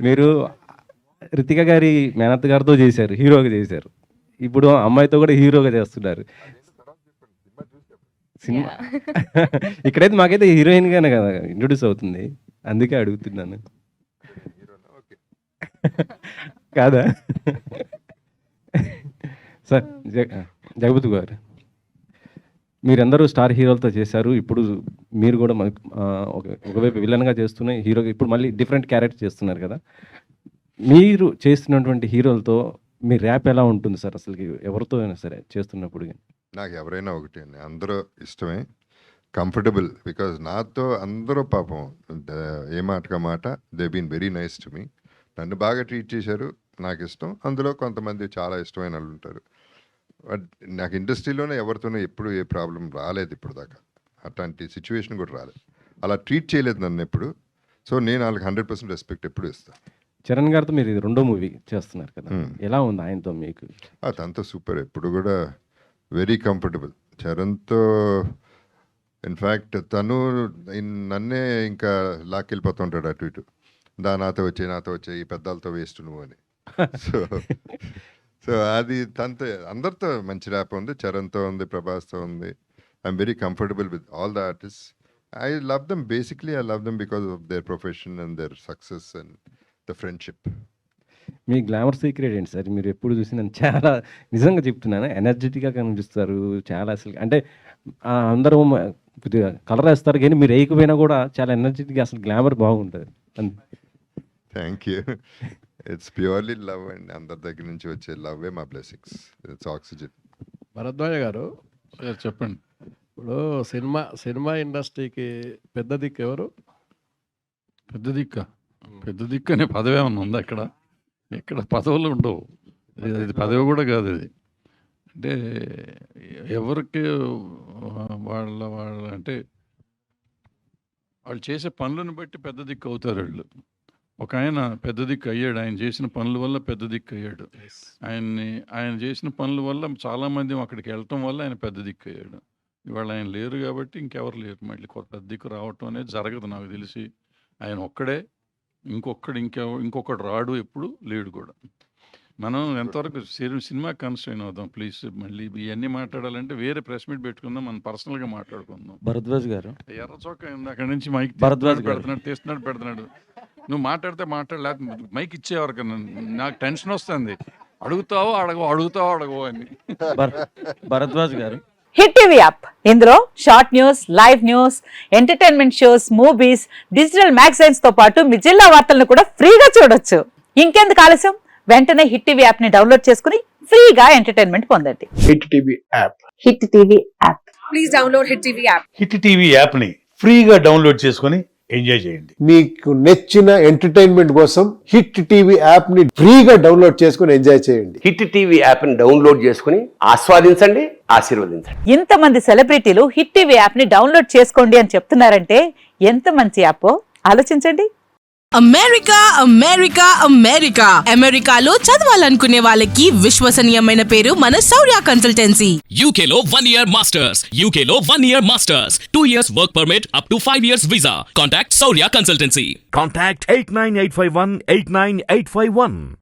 మీరు రితిక గారి మేనత్ గారితో చేశారు, హీరోగా చేశారు. ఇప్పుడు అమ్మాయితో కూడా హీరోగా చేస్తున్నారు. సినిమా ఇక్కడైతే మాకైతే హీరోయిన్ గానే కదా ఇంట్రొడ్యూస్ అవుతుంది, అందుకే అడుగుతున్నాను. కాదా సార్? జగపతి గారు, మీరందరూ స్టార్ హీరోలతో చేశారు. ఇప్పుడు మీరు కూడా ఒకవైపు విలన్గా చేస్తూనే హీరోగా ఇప్పుడు మళ్ళీ డిఫరెంట్ క్యారెక్టర్ చేస్తున్నారు కదా. మీరు చేస్తున్నటువంటి హీరోలతో మీ ర్యాప్ ఎలా ఉంటుంది సార్? అసలుకి ఎవరితో అయినా సరే చేస్తున్నప్పుడు? నాకు ఎవరైనా ఒకటి అండి, అందరూ ఇష్టమే, కంఫర్టబుల్. బికాజ్ నాతో అందరూ పాపం ఏ మాటగా మాట they been very nice to me. నన్ను బాగా ట్రీట్ చేశారు, నాకు ఇష్టం. అందులో కొంతమంది చాలా ఇష్టమైన వాళ్ళు ఉంటారు. బట్ నాకు ఇండస్ట్రీలోనే ఎవరితోనూ ఎప్పుడు ఏ ప్రాబ్లం రాలేదు ఇప్పుడు దాకా, అట్లాంటి సిచ్యువేషన్ కూడా రాలేదు. అలా ట్రీట్ చేయలేదు నన్ను ఎప్పుడు. సో నేను వాళ్ళకి 100% రెస్పెక్ట్ ఎప్పుడు ఇస్తాను. చరణ్ గారితో మీరు ఇది రెండో మూవీ చేస్తున్నారు కదా, ఎలా ఉంది ఆయనతో మీకు? అదంతా సూపర్, ఎప్పుడు కూడా వెరీ కంఫర్టబుల్ చరణ్తో. ఇన్ఫ్యాక్ట్ తను నన్నే ఇంకా లాక్కెళ్ళిపోతుంటాడు అటు ఇటు, నాతో వచ్చే ఈ పెద్దలతో వేస్ట్ నువ్వు అని. సో అది తనతో అందరితో మంచి ర్యాప్ ఉంది, చరణ్తో ఉంది, ప్రభాస్తో ఉంది. I'm very comfortable with all the artist. I love them, basically I love them because of their profession and their success and the friendship. Me glamour secret ఏంటి సార్? మీరు ఎప్పుడు చూసినా చాలా నిజంగా చెప్తున్నాను, ఎనర్జెటిక్గా కనిపిస్తారు చాలా. అసలు అంటే అందరూ కలర్ వేస్తారు కానీ మీరు వేయకపోయినా కూడా చాలా ఎనర్జెటిక్గా, అసలు గ్లామర్ బాగుంటుంది. Thank you. It's purely love అండి, అందరి దగ్గర నుంచి వచ్చే లవ్ మా బ్లెస్సింగ్స్. It's oxygen. భరద్వాజ గారు చెప్పండి, ఇప్పుడు సినిమా ఇండస్ట్రీకి పెద్ద దిక్కు ఎవరు? పెద్ద దిక్కు అనే పదవి ఏమన్నా ఉందా? ఇక్కడ పదవులు ఉండవు, ఇది పదవి కూడా కాదు. ఇది అంటే ఎవరికి వాళ్ళ అంటే వాళ్ళు చేసే పనులను బట్టి పెద్ద దిక్కు అవుతారు వాళ్ళు. ఒక ఆయన పెద్ద దిక్కు అయ్యాడు, ఆయన చేసిన పనుల వల్ల పెద్ద దిక్కు అయ్యాడు. ఆయన చేసిన పనుల వల్ల చాలామంది అక్కడికి వెళ్ళటం వల్ల ఆయన పెద్ద దిక్కు అయ్యాడు. ఇవాళ ఆయన లేరు కాబట్టి ఇంకెవరు లేరు, మళ్ళీ పెద్ద దిక్కు రావటం అనేది జరగదు నాకు తెలిసి. ఆయన ఒక్కడే, ఇంకొకడు రాడు, ఎప్పుడు లేడు కూడా. మనం ఎంతవరకు సినిమా కన్స్ట్రైన్ అవుదాం ప్లీజ్. మళ్ళీ ఇవన్నీ మాట్లాడాలంటే వేరే ప్రెస్ మీట్ పెట్టుకుందాం, మనం పర్సనల్గా మాట్లాడుకుందాం. భరద్వాజ్ గారు ఎర్ర చొక్క అక్కడి నుంచి మైక్ పెడుతున్నాడు. నువ్వు మాట్లాడితే మాట్లాడలేదు, మైక్ ఇచ్చేవారు నాకు టెన్షన్ వస్తుంది. అడుగుతావో అడగవో అని. భరద్వాజ్ గారు, హిట్ టీవీ యాప్, ఇందులో short news, live news, entertainment shows, movies, digital magazines తో పాటు మీ జిల్లా వార్తలను కూడా ఫ్రీగా చూడొచ్చు. ఇంకెందుకు ఆలస్యం, వెంటనే హిట్ టీవీ యాప్ ని డౌన్లోడ్ చేసుకుని ఫ్రీగా ఎంటర్టైన్మెంట్ పొందండి. Hit TV app. Hit TV app, please download hit TV app. Hit TV app ని ఫ్రీగా డౌన్లోడ్ చేసుకుని ఎంజాయ్ చేయండి. మీకు నచ్చిన ఎంటర్టైన్మెంట్ కోసం హిట్ టీవీ యాప్ ని ఫ్రీగా డౌన్లోడ్ చేసుకుని ఎంజాయ్ చేయండి. హిట్ టీవీ యాప్ ని డౌన్లోడ్ చేసుకుని ఆస్వాదించండి, ఆశీర్వదించండి. ఇంతమంది సెలబ్రిటీలు హిట్ టీవీ యాప్ ని డౌన్లోడ్ చేసుకోండి అని చెప్తున్నారంటే ఎంత మంచి యాప్ ఆలోచించండి. అమెరికాలో చదవాలనుకునే వాళ్ళకి విశ్వసనీయమైన పేరు మన శౌర్య consultancy. UKలో 1 year masters, 2 years work permit up to 5 years visa. Contact Saurya Consultancy. Contact 89851 89851.